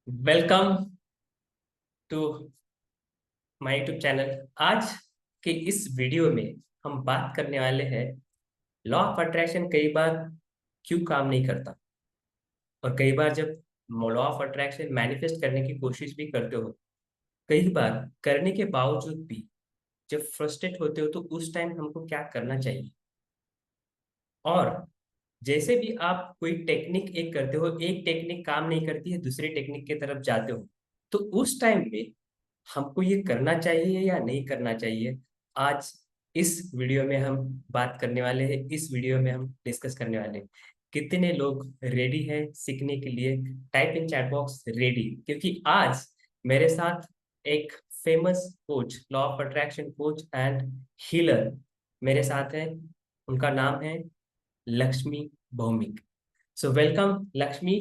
Welcome to my YouTube channel. आज के इस वीडियो में हम बात करने वाले हैं लॉ ऑफ अट्रैक्शन कई बार क्यों काम नहीं करता। और कई बार जब लॉ ऑफ अट्रैक्शन मैनिफेस्ट करने की कोशिश भी करते हो, कई बार करने के बावजूद भी जब फ्रस्ट्रेट होते हो तो उस टाइम हमको क्या करना चाहिए। और जैसे भी आप कोई टेक्निक एक करते हो, एक टेक्निक काम नहीं करती है, दूसरी टेक्निक की तरफ जाते हो, तो उस टाइम में हमको ये करना चाहिए या नहीं करना चाहिए। आज इस वीडियो में हम बात करने वाले हैं, इस वीडियो में हम डिस्कस करने वाले हैं। कितने लोग रेडी हैं सीखने के लिए? Type in chat box ready, क्योंकि आज मेरे साथ एक famous coach, law of attraction coach and healer मेरे साथ है। उनका नाम है Lakshmi Bhowmik. So welcome Lakshmi,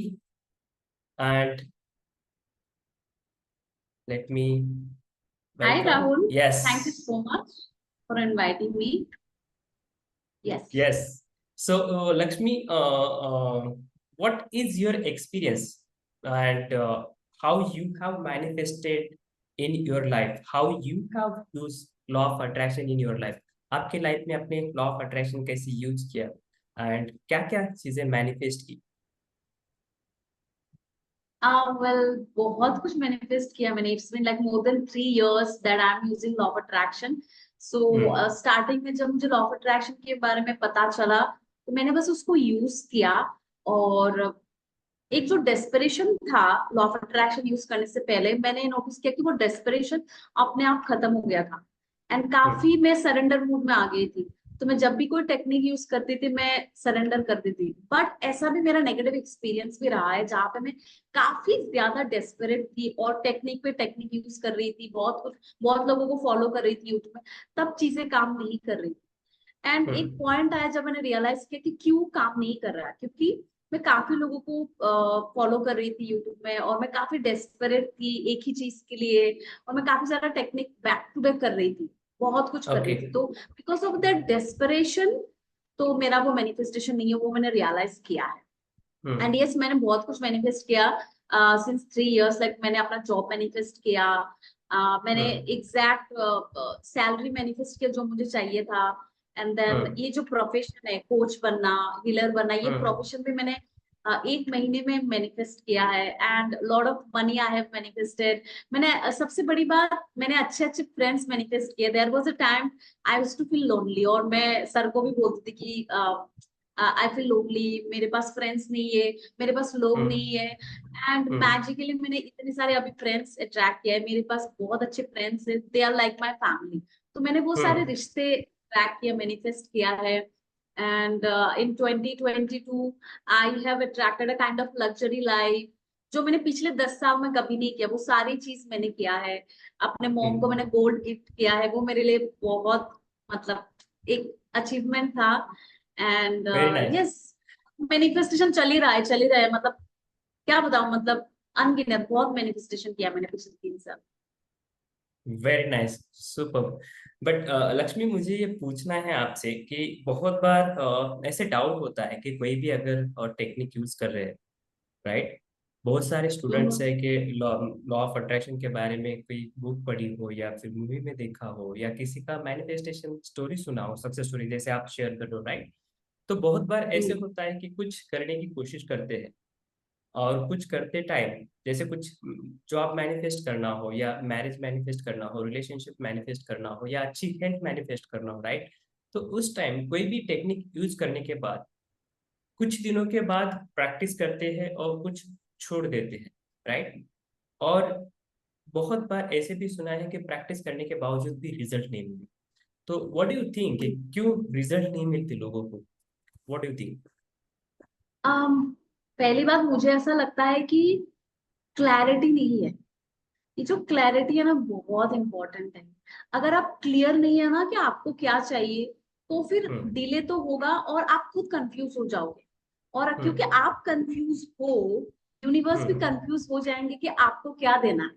and let me Hi welcome. Rahul, yes, thank you so much for inviting me. Yes. yes. So, Lakshmi, what is your experience and how you have manifested in your life? How you have used law of attraction in your life? आपके life में आपने law of attraction कैसे use किया and क्या क्या चीजें manifest की? Well, बहुत कुछ manifest किया मैंने. It's been like more than 3 years that I'm using law of attraction. So hmm. starting में जब मुझे law of attraction के बारे में पता चला, तो मैंने बस उसको यूज किया. और एक जो डेस्परेशन था लॉ ऑफ अट्रैक्शन यूज करने से पहले, मैंने नोटिस किया कि वो डेस्परेशन अपने आप खत्म हो गया था. एंड हम्म। काफी मैं सरेंडर मूड में आ गई थी. तो मैं जब भी कोई टेक्निक यूज करती थी, मैं सरेंडर करती थी. बट ऐसा भी मेरा नेगेटिव एक्सपीरियंस भी रहा है, जहाँ पे मैं काफी ज्यादा डेस्परेट थी और टेक्निक पे टेक्निक यूज कर रही थी, बहुत कुछ, बहुत लोगों को फॉलो कर रही थी यूट्यूब में. तब चीजें काम नहीं कर रही. एंड एक हम्म। पॉइंट आया जब मैंने रियलाइज किया कि क्यों काम नहीं कर रहा है. क्योंकि मैं काफी लोगों को फॉलो कर रही थी यूट्यूब में, और मैं काफी डेस्परेट थी एक ही चीज के लिए. और मैं काफी सारा टेक्निक बैक टू बैक कर रही थी, बहुत कुछ कर ओके। रही थी. तो बिकॉज ऑफ दैट डेस्परेशन, तो मेरा वो मैनिफेस्टेशन नहीं है, वो मैंने रियलाइज किया है. And hmm. यस, मैंने बहुत कुछ मैनिफेस्ट किया सिंस 3 years. लाइक मैंने अपना जॉब मैनिफेस्ट किया. मैंने हम्म। एग्जैक्ट सैलरी मैनिफेस्ट किया जो मुझे चाहिए था. एंड देन हम्म। ये जो प्रोफेशन है, कोच बनना, हीलर बनना, ये हम्म। प्रोफेशन भी मैंने 1 महीने में मैनिफेस्ट किया है. And lot of money I have manifested. मैंने सबसे बड़ी बात, मैंने अच्छे अच्छे फ्रेंड्स मैनिफेस्ट किए. There was a time I used to feel lonely, और मैं सर को भी बोलती थी कि आई फील लोनली, मेरे पास फ्रेंड्स नहीं है, मेरे पास लोग नहीं हम्म। है. And hmm. मैजिकली मैंने इतने सारे अभी फ्रेंड्स अट्रैक्ट किया है. मेरे पास बहुत अच्छे फ्रेंड्स हैं, they are like my family. तो मैंने वो सारे हम्म। रिश्ते अट्रैक्ट किया, मैनिफेस्ट किया है. And in 2022 I have attracted a kind of luxury life, जो मैंने पिछले 10 साल में कभी नहीं किया. वो सारी चीज मैंने किया है. अपने मॉम को मैंने हम्म। गोल्ड गिफ्ट किया है, वो मेरे लिए बहुत, मतलब, एक अचीवमेंट था. And very nice. Yes, manifestation चल ही रहा है, चल ही रहा है. मतलब क्या बताऊं, मतलब अनगिनत बहुत मैनिफेस्टेशन किया मैंने पिछले 3 साल. Very nice, super. But Lakshmi, मुझे ये पूछना है आपसे कि बहुत बार ऐसे डाउट होता है कि कोई भी अगर टेक्निक यूज कर रहे हैं, राइट? बहुत सारे स्टूडेंट्स है कि लॉ लॉ ऑफ अट्रैक्शन के बारे में कोई बुक पढ़ी हो या फिर मूवी में देखा हो या किसी का मैनिफेस्टेशन स्टोरी सुना हो, सक्सेस स्टोरी जैसे आप शेयर कर रहे हो, राइट? तो बहुत बार ऐसे जी. होता है कि कुछ करने की कोशिश करते हैं और कुछ करते टाइम, जैसे कुछ जॉब मैनिफेस्ट करना हो या मैरिज मैनिफेस्ट करना हो, रिलेशनशिप मैनिफेस्ट करना हो या अच्छी हेल्थ मैनिफेस्ट करना हो, राइट? तो उस टाइम कोई भी टेक्निक यूज करने के बाद कुछ दिनों के बाद प्रैक्टिस करते हैं और कुछ छोड़ देते हैं, राइट? और बहुत बार ऐसे भी सुना है कि प्रैक्टिस करने के बावजूद भी रिजल्ट नहीं मिले। तो व्हाट डू यू थिंक, क्यों रिजल्ट नहीं मिलते लोगों को? What do you think? पहली बात, मुझे ऐसा लगता है कि क्लैरिटी नहीं है. ये जो क्लैरिटी है ना, बहुत इंपॉर्टेंट है. अगर आप क्लियर नहीं है ना कि आपको क्या चाहिए, तो फिर हम्म। डिले तो होगा और आप खुद कंफ्यूज हो जाओगे. और क्योंकि हम्म। आप कंफ्यूज हो, यूनिवर्स भी हम्म। कंफ्यूज हो जाएंगे कि आपको क्या देना है.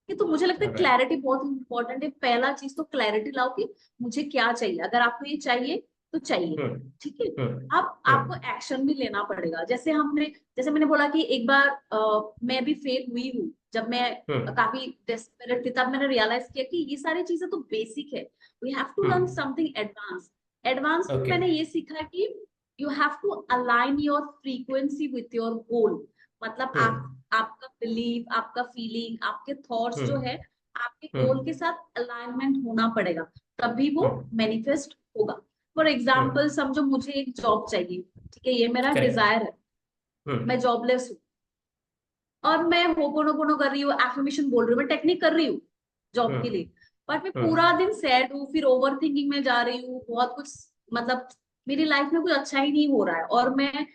ये तो मुझे लगता है राइट। क्लैरिटी बहुत इंपॉर्टेंट है. पहला चीज तो क्लैरिटी लाओ कि मुझे क्या चाहिए. अगर आपको ये चाहिए, तो चाहिए, हम्म ठीक है। हम्म अब आपको हम्म एक्शन भी लेना पड़ेगा। जैसे मैंने बोला कि एक बार मैं भी फेल हुई हूँ, जब मैं हम्म काफी डेस्परेट थी, तब मैंने रियलाइज किया कि ये सारी चीजें तो बेसिक है, we have to learn hmm something advance. Advance में ओके मैंने ये सीखा कि you have to align your frequency with your goal. मतलब हम्म आपका बिलीव, आपका फीलिंग, आपके थॉट्स जो हम्म है, आपके गोल हम्म के साथ अलाइनमेंट होना पड़ेगा, तभी वो हम्म मैनिफेस्ट होगा। फॉर एग्जाम्पल हम्म समझो मुझे एक जॉब चाहिए, ठीक है, ये मेरा करेक्ट डिजायर है, हम्म मैं जॉबलेस हूँ, और मैं होपोनोपोनो कर रही हूँ, एफर्मेशन बोल रही हूँ, मैं टेक्निक कर रही हूँ जॉब के हम्म लिए, बट मैं पूरा हम्म दिन सैड हूँ, फिर ओवर थिंकिंग में जा रही हूँ, बहुत कुछ, मतलब मेरी लाइफ में कुछ अच्छा ही नहीं हो रहा है, और मैं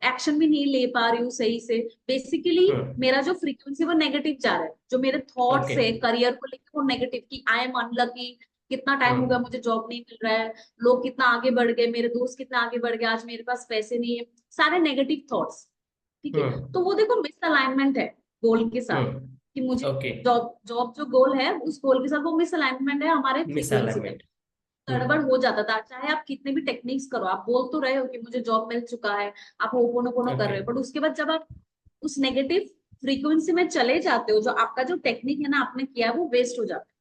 एक्शन भी नहीं ले पा रही हूँ सही से। बेसिकली हम्म मेरा जो फ्रीक्वेंसी वो नेगेटिव जा रहा है, जो मेरे थॉट्स ओके है करियर को लेकर वो नेगेटिव, कि आई एम अनलकी, कितना टाइम हो गया हम्म मुझे जॉब नहीं मिल रहा है, लोग कितना आगे बढ़ गए, मेरे दोस्त कितना आगे बढ़ गए, आज मेरे पास पैसे नहीं है, सारे नेगेटिव थॉट्स, ठीक है। हम्म तो वो देखो मिसअलाइनमेंट है गोल के साथ, कि मुझे ओके जॉब जॉब जो गोल है उस गोल के साथ वो मिसअलाइनमेंट है हमारे मिस फ्रीक्वेंसी का। अलाइनमेंट गड़बड़ हो जाता था, चाहे आप कितने भी टेक्निक्स करो, आप बोल तो रहे हो कि मुझे जॉब मिल चुका है, आप होपोनोपोनो कर ओके रहे हो, बट उसके बाद जब आप उस नेगेटिव फ्रीक्वेंसी में चले जाते हो, जो आपका जो टेक्निक है ना आपने किया है वो वेस्ट हो जाता है,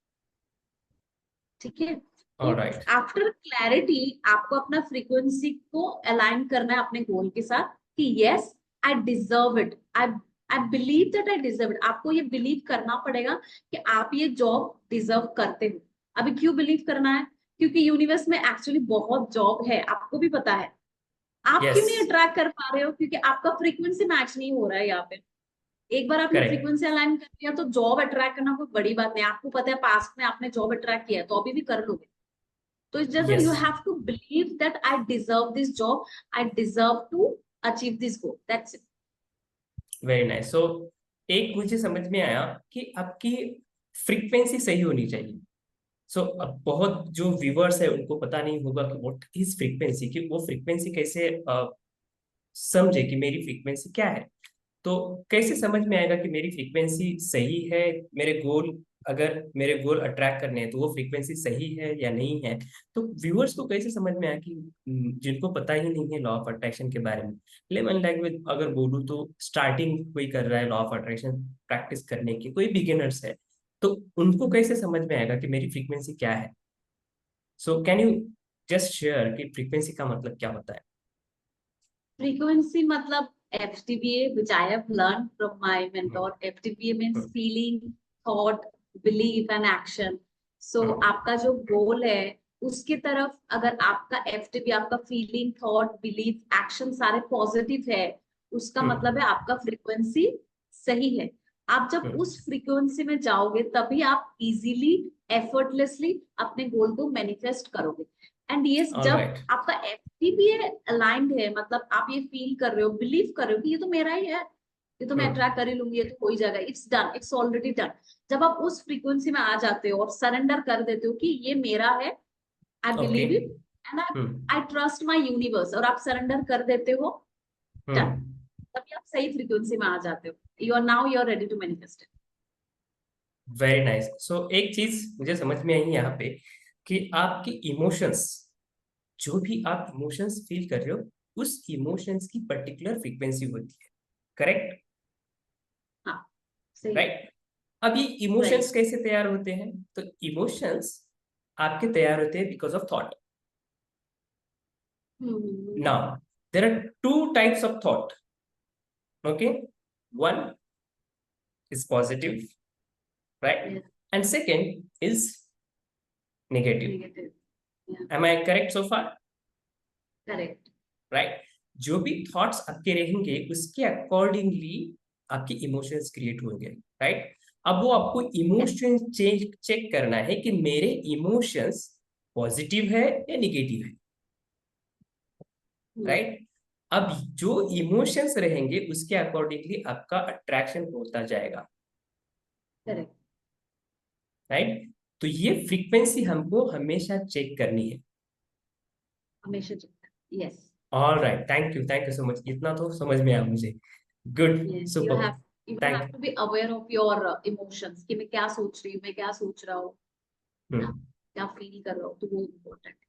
ठीक है। तो ऑलराइट आफ्टर क्लैरिटी आपको अपना फ्रीक्वेंसी को अलाइन करना है अपने गोल के साथ, कि yes I deserve it, I believe that I deserve it. आपको ये बिलीव करना पड़ेगा कि आप ये जॉब डिजर्व करते हो। अभी क्यों बिलीव करना है? क्योंकि यूनिवर्स में एक्चुअली बहुत जॉब है, आपको भी पता है। आप क्यों यस नहीं अट्रैक्ट कर पा रहे हो? क्योंकि आपका फ्रीक्वेंसी मैच नहीं हो रहा है यहाँ पे। एक बार आपने करेक्ट फ्रीक्वेंसी अलाइन कर लिया तो जॉब अट्रैक्ट करना कोई बड़ी बात नहीं। आपको पता है पास्ट में आपने जॉब अट्रैक्ट किया है, तो अभी भी कर लोगे। तो it's just yes you have to believe that I deserve this job, I deserve to achieve this goal, that's it. Very nice. So एक मुझे समझ में आया कि आपकी फ्रीक्वेंसी सही होनी चाहिए। सो अब बहुत जो व्यूअर्स है उनको पता नहीं होगा कि व्हाट इज फ्रीक्वेंसी, कि वो फ्रीक्वेंसी कैसे समझे कि मेरी फ्रीक्वेंसी क्या है। तो कैसे समझ में आएगा कि मेरी फ्रीक्वेंसी सही है? मेरे गोल, अगर मेरे गोल अट्रैक्ट करने हैं तो वो फ्रीक्वेंसी सही है या नहीं है? तो व्यूअर्स को कैसे समझ में आया कि जिनको पता ही नहीं है लॉ ऑफ अट्रैक्शन के बारे में, लेमन लैंग्वेज अगर बोलूँ तो स्टार्टिंग कोई कर रहा है लॉ ऑफ अट्रैक्शन प्रैक्टिस करने की, कोई बिगिनर्स है, तो उनको कैसे समझ में आएगा कि मेरी फ्रीक्वेंसी क्या है? So can you just share कि फ्रीक्वेंसी का मतलब क्या होता है? फ्रीक्वेंसी मतलब FTPA, which I have learned from my mentor. Hmm FTPA means hmm feeling, thought, belief and action. So हम्म आपका जो गोल है उसके तरफ अगर आपका FTP, आपका फीलिंग, थॉट, बिलीफ, एक्शन सारे पॉजिटिव है, उसका हम्म मतलब है आपका फ्रीक्वेंसी सही है। आप जब हम्म उस फ्रीक्वेंसी में जाओगे तभी आप इजीली, एफर्टलेसली अपने गोल को मैनिफेस्ट करोगे। एंड यस, ऑल जब राइट आपका FTPA अलाइंड है, मतलब आप ये फील कर रहे हो, बिलीव कर रहे हो कि ये तो मेरा ही है, ये तो मैं हम्म अट्रैक्ट कर ही लूंगी, ये तो हो ही जाएगा, it's done, it's already done. जब आप उस फ्रीक्वेंसी में आ जाते हो और सरेंडर कर देते हो कि ये मेरा है, I okay believe it and I hmm I trust my universe, और आप सरेंडर कर देते हो, डन, हम्म तभी आप सही फ्रीक्वेंसी में आ जाते हो। You are now you are ready to manifest it. Very nice. So एक चीज मुझे समझ में आई यहाँ पे कि आपकी इमोशंस, जो भी आप इमोशंस फील कर रहे हो, उस इमोशंस की पर्टिकुलर फ्रीक्वेंसी होती है, करेक्ट? हाँ, सही है। राइट। अब ये राइट। इमोशंस कैसे तैयार होते हैं? तो इमोशंस आपके तैयार होते हैं because of thought. Hmm. Now there are two types of thought, okay? One is positive, right? Yes, And second is negative. Negative, Am I correct so far? Correct. Right? जो भी थॉट्स आपके रहेंगे उसके accordingly आपके emotions create होंगे, right? अब वो आपको यस। इमोशन चेंज चेक करना है कि मेरे इमोशंस पॉजिटिव है या निगेटिव है, राइट? अब जो इमोशंस रहेंगे उसके अकॉर्डिंगली आपका अट्रैक्शन होता जाएगा, करेक्ट। राइट? तो ये फ्रीक्वेंसी हमको हमेशा चेक करनी है। हमेशा चलता है, yes. All right, thank you so much, इतना तो समझ में आया मुझे। Good, Yes, super, you thank have to be aware of your emotions, कि मैं क्या सोच रही हूँ, मैं क्या सोच रहा हूँ, है ना, यू। क्या फील कर रहा हूँ, तो वो इम्पोर्टेंट है।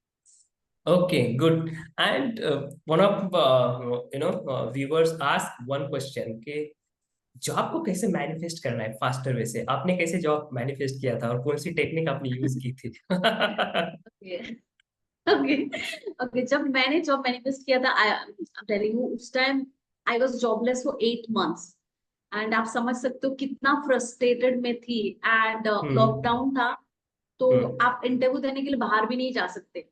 Okay, good. And one of viewers asked one question कि जॉब को कैसे मैनिफेस्ट करना है फास्टर वे से, आपने कैसे जॉब मैनिफेस्ट किया था और कौन सी टेक्निक आपने यूज की थी? Okay okay okay. जब मैंने जॉब मैनिफेस्ट किया था, आई टेलिंग यू, उस time I was jobless for 8 months. And आप समझ सकते हो कितना फ्रस्ट्रेटेड में थी। And hmm. लॉकडाउन था, तो हम्म। आप इंटरव्यू देने के लिए बाहर भी नहीं जा सकते।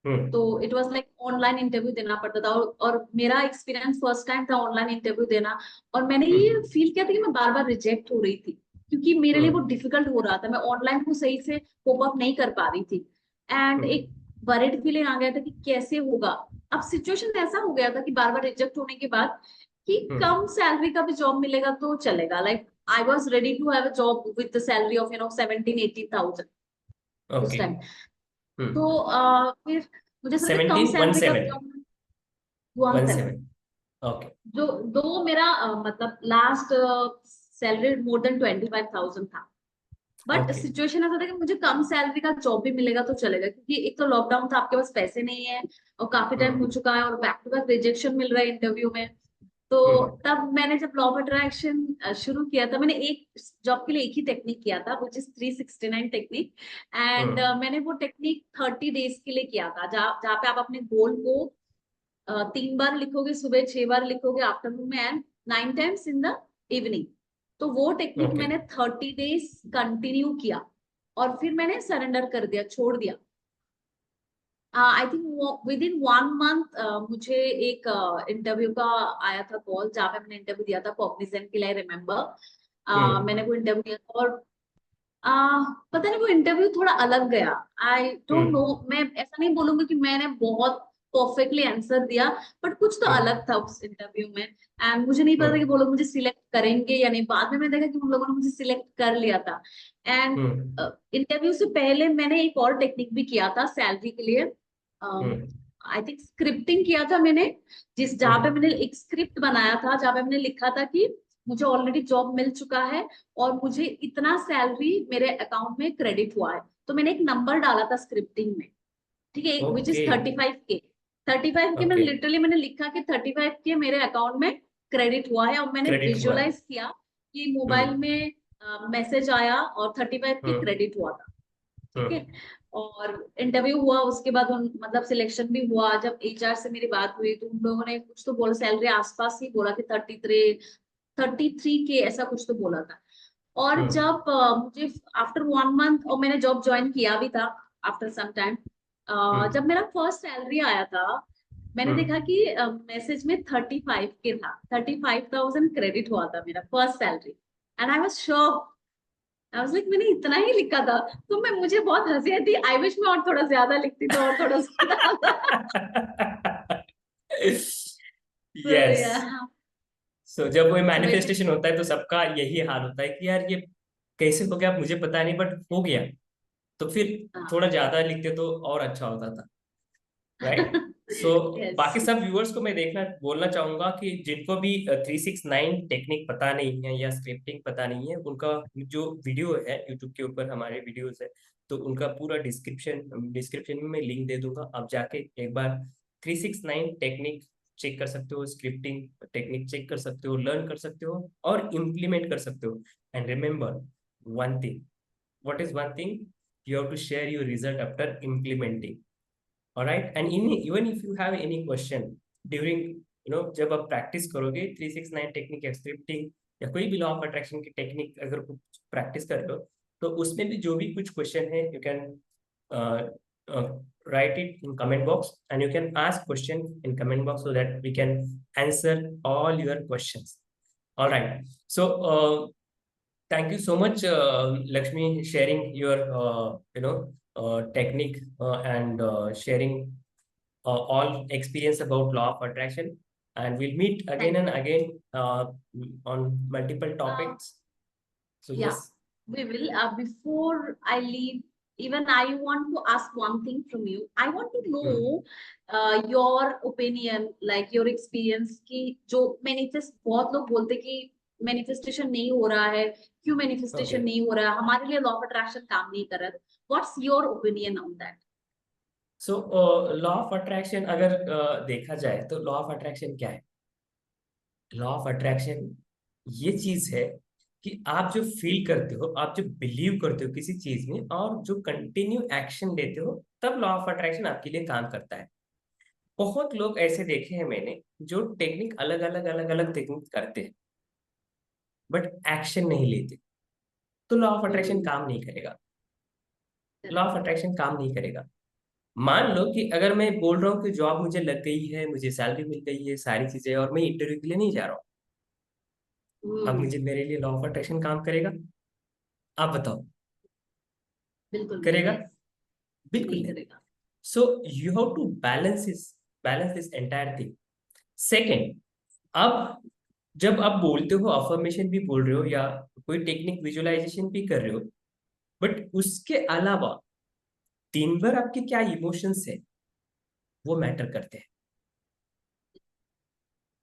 हम्म। तो it was like online interview देना पड़ता था, और मेरा एक्सपीरियंस फर्स्ट टाइम था ऑनलाइन इंटरव्यू देना। और मैंने ये हम्म। फील किया था कि मैं बार बार रिजेक्ट हो रही थी, क्योंकि मेरे लिए वो हम्म। डिफिकल्ट हो रहा था। मैं ऑनलाइन को सही से कोप अप नहीं कर पा रही थी। एंड हम्म। एक वरिड फीलिंग आ गया था कि कैसे होगा। अब सिचुएशन ऐसा हो गया था कि बार बार रिजेक्ट होने के बाद कि हम्म। कम सैलरी का भी जॉब मिलेगा तो चलेगा। Like I was ready to have a job with the salary of 17-18 thousand उस ओके। टाइम। तो हम्म। फिर मुझे सोचा कम 17 सैलरी का 17 जॉब, वन 17। सेवन। ओके। जो दो मेरा मतलब लास्ट सैलरी मोर देन 25,000 था। But okay. सिचुएशन ऐसा था कि मुझे कम सैलरी का जॉब भी मिलेगा तो चलेगा, क्योंकि एक तो लॉकडाउन था, आपके पास पैसे नहीं है, और काफी टाइम हो हम्म। चुका है, और बैक टू बैक रिजेक्शन मिल रहा है इंटरव्यू में। तो हम्म। तब मैंने जब लॉ ऑफ अट्रैक्शन शुरू किया था, मैंने एक जॉब के लिए एक ही टेक्निक किया था, विच इज 369 टेक्निक। एंड हम्म। मैंने वो टेक्निक 30 डेज के लिए किया था, जहाँ जहाँ पे आप अपने गोल को 3 बार लिखोगे, सुबह 6 बार लिखोगे आफ्टरनून में, and 9 times in the evening. तो वो टेक्निक ओके। मैंने 30 डेज कंटिन्यू किया, और फिर मैंने सरेंडर कर दिया, छोड़ दिया। I think with in 1 month मुझे एक इंटरव्यू का आया था कॉल, जहाँ पे मैंने इंटरव्यू दिया था कॉग्निजेंट के लिए, रिमेम्बर। हम्म। मैंने वो इंटरव्यू दिया था, और पता नहीं वो इंटरव्यू थोड़ा अलग गया। आई डोंट नो, हम्म। मैं ऐसा नहीं बोलूंगी कि मैंने बहुत परफेक्टली आंसर दिया, बट कुछ तो हम्म। अलग था उस इंटरव्यू में। एंड मुझे नहीं पता था कि हम्म। वो लोग मुझे सिलेक्ट करेंगे या नहीं। बाद में मैंने देखा कि उन लोगों ने मुझे सिलेक्ट कर लिया था। And hmm. इंटरव्यू से पहले मैंने एक और टेक्निक भी किया था सैलरी के लिए। हम्म। आई थिंक स्क्रिप्टिंग किया था मैंने, जहाँ पे हम्म। मैंने एक स्क्रिप्ट बनाया था, जहाँ पे मैंने लिखा था कि मुझे ऑलरेडी जॉब मिल चुका है, और मुझे इतना सैलरी मेरे अकाउंट में क्रेडिट हुआ है। तो मैंने एक नंबर डाला था स्क्रिप्टिंग में, ठीक है, विच okay. Is 35K। 35K okay. मैंने लिखा कि 35K मेरे अकाउंट में क्रेडिट हुआ है, और मैंने क्रेडिट हुआ है। विजुअलाइज किया कि मोबाइल हम्म। में मैसेज आया और 35K हम्म। क्रेडिट हुआ था। ठीक है। हम्म। और इंटरव्यू हुआ, उसके बाद मतलब सिलेक्शन भी हुआ। जब एचआर से मेरी बात हुई, तो उन लोगों ने कुछ तो बोला, सैलरी आसपास ही बोला कि 33 के ऐसा कुछ तो बोला था। और हम्म। जब मुझे आफ्टर 1 मंथ, और मैंने जॉब ज्वाइन किया भी था आफ्टर सम टाइम, जब हम्म। मेरा फर्स्ट सैलरी आया था, मैंने देखा हम्म। कि मैसेज में 35K था। 35,000 क्रेडिट हुआ था मेरा first salary. And I was sure, I was like मैंने इतना ही लिखा था। तो मुझे बहुत हंसी आती, आई विश मैं और थोड़ा ज्यादा लिखती तो और थोड़ा ज्यादा। तो यस। या सो जब कोई तो बेसिक मैनिफेस्टेशन होता है तो सबका यही हाल होता है कि यार ये कैसे हो गया मुझे पता नहीं, बट हो गया। तो फिर थोड़ा ज्यादा लिखते तो और अच्छा होता था, राइट? So yes. बाकी सब व्यूअर्स को मैं देखना बोलना चाहूंगा कि जिनको भी 369 टेक्निक पता नहीं है या स्क्रिप्टिंग पता नहीं है, उनका जो वीडियो है यूट्यूब के ऊपर, हमारे वीडियोस है, तो उनका पूरा डिस्क्रिप्शन डिस्क्रिप्शन में मैं लिंक दे दूंगा। आप जाके एक बार 369 टेक्निक चेक कर सकते हो, स्क्रिप्टिंग टेक्निक चेक कर सकते हो, लर्न कर सकते हो और इम्प्लीमेंट कर सकते हो। And remember one thing, what is one thing, you have to share your result after implementing. All right, and even if you have any question during जब आप प्रैक्टिस करोगे 369 टेक्निक या स्क्रिप्टिंग या कोई भी लॉ ऑफ अट्रैक्शन की technique अगर कुछ प्रैक्टिस कर रहे हो, तो उसमें भी जो भी कुछ क्वेश्चन है you can write it in comment box, and you can ask question in comment box so that we can answer all your questions. All right, so thank you so much, Lakshmi, sharing your technique and sharing all experience about law of attraction. And we'll meet again thank and again on multiple you. topics. So Yeah, yes. we will. Before I leave, even I want to ask one thing from you. I want to Hmm. know your opinion, like your experience कि जो manifest, बहुत लोग बोलते कि manifestation नहीं हो रहा है, क्यों मैनिफेस्टेशन Okay. नहीं हो रहा है, हमारे लिए लॉ ऑफ अट्रैक्शन काम नहीं कर रहा है। What's your opinion on that? So law of attraction अगर देखा जाए तो लॉ ऑफ अट्रैक्शन क्या है? लॉ ऑफ अट्रैक्शन ये चीज है कि आप जो फील करते हो, आप जो बिलीव करते हो किसी चीज में और जो कंटिन्यू एक्शन लेते हो, तब लॉ ऑफ अट्रैक्शन आपके लिए काम करता है। बहुत लोग ऐसे देखे हैं मैंने जो टेक्निक अलग अलग टेक्निक करते हैं बट एक्शन नहीं लेते, तो लॉ ऑफ अट्रैक्शन हम्म। काम नहीं करेगा। Law correct. ऑफ अट्रैक्शन काम नहीं करेगा। मान लो कि अगर मैं बोल रहा हूँ कि जॉब मुझे लग गई है, मुझे सैलरी मिल गई है, सारी चीजें, और मैं इंटरव्यू के लिए नहीं जा रहा हूँ, अब हम्म। मुझे मेरे लिए लॉ ऑफ अट्रैक्शन काम करेगा? आप बताओ, बिल्कुल नहीं, करेगा? यस। बिल्कुल नहीं नहीं। करेगा। So you have to balance this entire thing. Second, अब जब आप बोलते हो, अफर्मेशन भी बोल रहे हो या कोई टेक्निक विजुअलाइजेशन भी कर रहे हो, बट उसके अलावा दिन भर आपके क्या इमोशंस है वो मैटर करते हैं।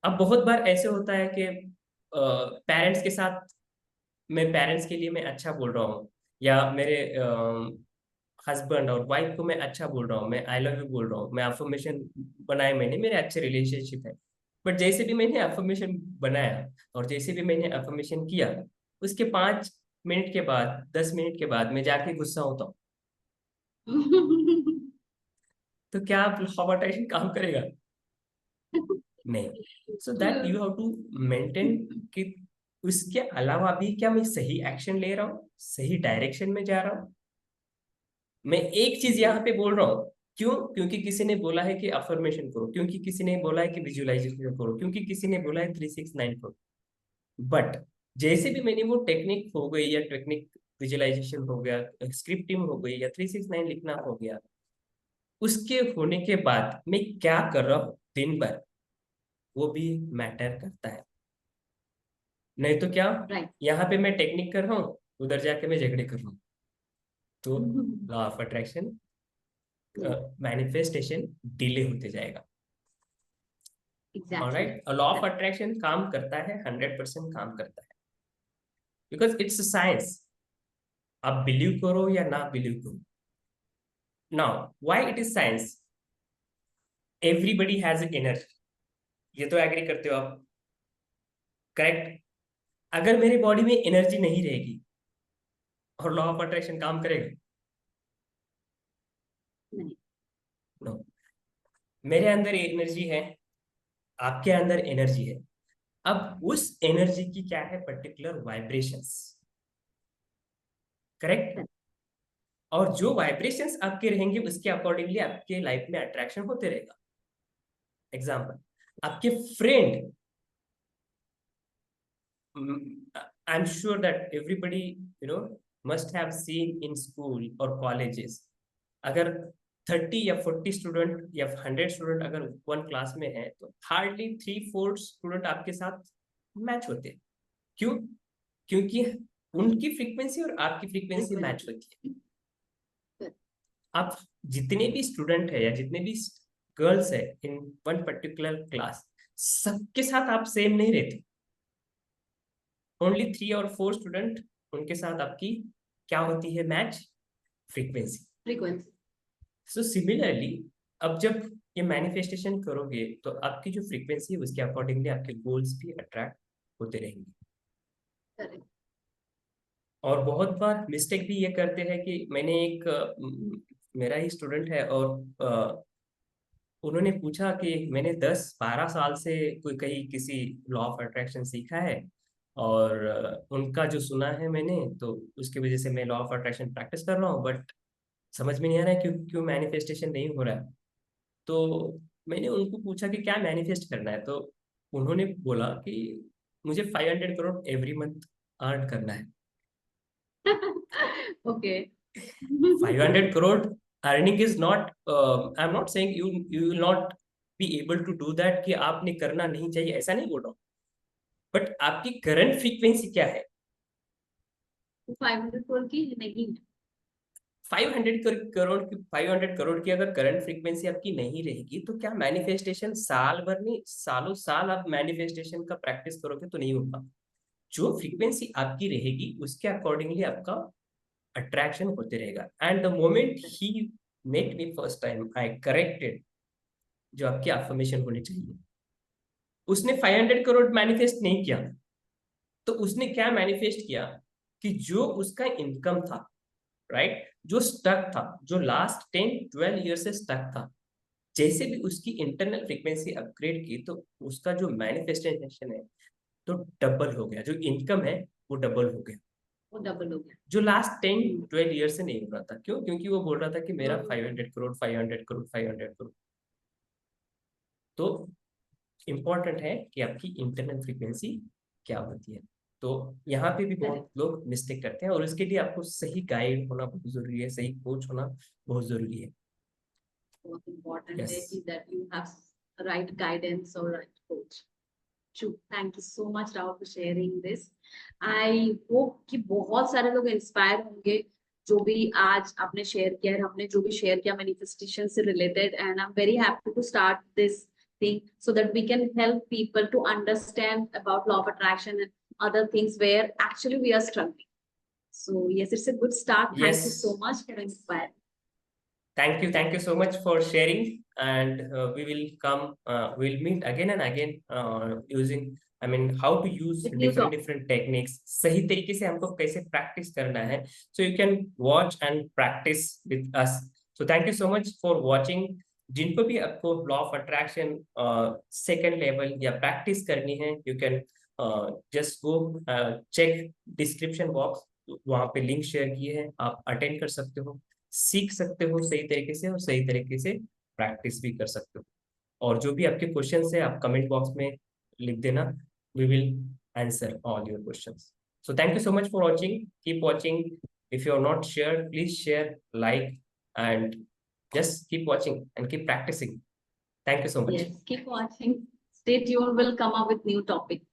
अब बहुत बार ऐसे होता है कि पेरेंट्स के साथ, मैं पेरेंट्स के लिए मैं अच्छा बोल रहा हूँ, या मेरे हस्बैंड और वाइफ को मैं अच्छा बोल रहा हूँ, मैं आई लव यू बोल रहा हूँ, मैं अफर्मेशन बनाए, मैंने मेरे अच्छे रिलेशनशिप है, बट जैसे भी मैंने अफर्मेशन बनाया और जैसे भी मैंने अफर्मेशन किया, उसके 5 मिनट के बाद, 10 मिनट के बाद मैं जाके गुस्सा होता हूँ, तो क्या आप लॉ ऑफ अट्रैक्शन काम करेगा? नहीं। So that you have to maintain कि उसके अलावा भी क्या मैं सही एक्शन ले रहा हूँ, सही डायरेक्शन में जा रहा हूँ। मैं एक चीज यहाँ पे बोल रहा हूँ, क्यों? क्योंकि किसी ने बोला है कि अफर्मेशन करो, क्योंकि किसी ने बोला है कि विजुअलाइजेशन करो, क्योंकि किसी ने बोला है 369 करो। बट जैसे भी मैंने वो टेक्निक हो गई, या टेक्निक विजुअलाइजेशन हो गया, स्क्रिप्टिंग हो गई, या 369 लिखना हो गया, उसके होने के बाद मैं क्या कर रहा हूँ दिन भर, वो भी मैटर करता है। नहीं तो क्या, राइट। यहाँ पे मैं टेक्निक कर रहा हूँ, उधर जाके मैं झगड़े कर रहा हूँ, तो law of attraction manifestation delay होते जाएगा। Exactly. Alright, law of attraction काम करता है, 100% काम करता है, बिकॉज इट्स साइंस। आप बिलीव करो या ना बिलीव करो। Now why it is science? Everybody has energy, ये तो एग्री करते हो आप? करेक्ट। अगर मेरे बॉडी में एनर्जी नहीं रहेगी, और लॉ ऑफ अट्रैक्शन काम करेगा? नहीं। नो। मेरे अंदर एनर्जी है, आपके अंदर एनर्जी है, अब उस एनर्जी की क्या है, पर्टिकुलर वाइब्रेशंस। करेक्ट। और जो वाइब्रेशंस आपके रहेंगे उसके अकॉर्डिंगली आपके लाइफ में अट्रैक्शन होते रहेगा। एग्जाम्पल, आपके friend, I am sure that everybody must have seen in school और कॉलेजेस, अगर 30 या 40 स्टूडेंट या 100 स्टूडेंट अगर वन क्लास में है, तो हार्डली 3/4 स्टूडेंट आपके साथ मैच होते हैं। क्यों? क्योंकि उनकी फ्रीक्वेंसी और आपकी फ्रीक्वेंसी मैच होती है। आप जितने भी स्टूडेंट है या जितने भी गर्ल्स है इन वन पर्टिकुलर क्लास, सबके साथ आप सेम नहीं रहते। ओनली 3 और 4 स्टूडेंट, उनके साथ आपकी क्या होती है, match frequency. Frequency. So similarly, अब जब ये मैनिफेस्टेशन करोगे तो आपकी जो फ्रीक्वेंसी है उसके अकॉर्डिंगली आपके गोल्स भी अट्रैक्ट होते रहेंगे। करेक्ट। और बहुत बार मिस्टेक भी ये करते हैं कि मैंने एक मेरा ही स्टूडेंट है, और उन्होंने पूछा कि मैंने 10-12 साल से कोई कहीं किसी लॉ ऑफ अट्रैक्शन सीखा है, और उनका जो सुना है मैंने, तो उसकी वजह से मैं लॉ ऑफ अट्रैक्शन प्रैक्टिस कर रहा हूँ, बट समझ में नहीं आ रहा है क्यों क्यों मैनिफेस्टेशन नहीं हो रहा है। तो मैंने उनको पूछा कि क्या मैनिफेस्ट करना है, तो उन्होंने बोला कि मुझे 500 करोड़ एवरी मंथ अर्न करना है। Okay. 500 crore earning is not, I am not saying you you will not be able to do that, कि आपने करना नहीं चाहिए, ऐसा नहीं बोल रहा हूँ, बट आपकी करंट फ्रीक्वेंसी क्या है? 500 की नहीं है। 500 की अगर करंट फ्रीक्वेंसी आपकी नहीं रहेगी, तो क्या मैनिफेस्टेशन साल भर नहीं, सालों साल आप मैनिफेस्टेशन का प्रैक्टिस करोगे तो नहीं होगा। जो फ्रीक्वेंसी आपकी रहेगी उसके अकॉर्डिंगली आपका अट्रैक्शन होते रहेगा, and the moment he make me first time I corrected जो आपकी अफर्मेशन होनी चाहिए। उसने 500 करोड़ मैनिफेस्ट नहीं किया, तो उसने क्या मैनिफेस्ट किया कि जो उसका इनकम था, राइट, जो स्टक था, जो लास्ट 10-12 ईयर से स्टक था, जैसे भी उसकी इंटरनल फ्रीक्वेंसी अपग्रेड की तो उसका जो मैनिफेस्टेशन है तो डबल हो गया, जो इनकम है वो डबल हो गया, वो डबल हो गया। जो लास्ट 10-12 ईयर से नहीं हो रहा था। क्यों? क्योंकि वो बोल रहा था कि मेरा हम्म, 500 करोड़ 500 करोड़ 500 करोड़। तो इम्पॉर्टेंट है कि आपकी इंटरनल फ्रीक्वेंसी क्या होती है। तो यहाँ पे भी बहुत correct. लोग मिस्टेक करते हैं, और उसके लिए आपको सही गाइड होना बहुत जरूरी है, सही कोच होना बहुत जरूरी है। बहुत important यस, है कि that you have right guidance or right coach. True. Thank you so much, Rahul, for sharing this. I hope कि बहुत सारे लोग इंस्पायर होंगे जो भी आज आपने शेयर किया है, हमने जो भी शेयर किया मैनिफेस्टेशन से related, and I am very happy to start this thing so that we can help people to understand about law of attraction and other things where actually we are struggling. So yes, it's a good start. Yes, Thank you so much for inspiring. thank you so much for sharing, and we'll meet again and again, using, I mean, how to use With new topic. different techniques, सही तरीके से हमको कैसे practice करना है, so you can watch and practice with us. So thank you so much for watching. जिनको भी आपको law of attraction second level या प्रैक्टिस करनी है, you can just go check description box, वहां पे लिंक शेयर किए हैं, आप अटेंड कर सकते हो, सीख सकते हो सही तरीके से, और सही तरीके से प्रैक्टिस भी कर सकते हो। और जो भी आपके क्वेश्चंस है आप कमेंट बॉक्स में लिख देना, we will answer all your questions. So thank you so much for watching, keep watching, if you are not share please share, like, and just keep watching and keep practicing. Thank you so much. Yes, keep watching. Stay tuned. We'll come up with new topics.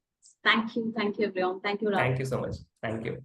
Thank you. Thank you, everyone. Thank you, Rahul. Thank you so much. Thank you.